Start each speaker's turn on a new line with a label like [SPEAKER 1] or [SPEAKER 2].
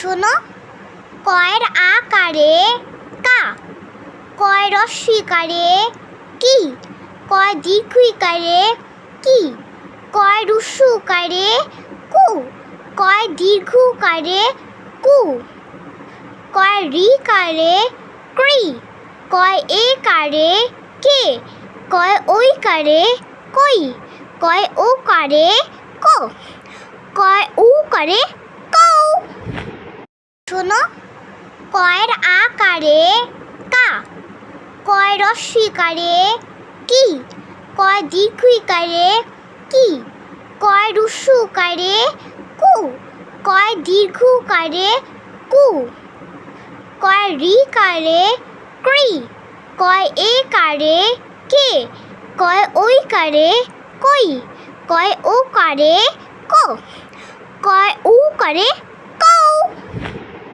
[SPEAKER 1] শোনো, কয়ের আকারে কা, কয় রস্বইকারে কি, কয় দীর্ঘইকারে কি, কয় রস্যইকারে কু, কয় দীর্ঘকারে কু, কয় রিকারে ক্রি, কয় একারে কে, কয় ঐকারে কই, কয় ওকারে কো, কয় উকারে কৌ। শোনো, কয়ের আকারে কা, কয় রস্বইকারে কি, কয় দীর্ঘইকারে কি, কয় রস্যইকারে কু, কয় দীর্ঘকারে কু, কয় রিকারে ক্রি, কয় একারে কে, কয় ঐকারে কই, কয় ওকারে কো, কয় উকারে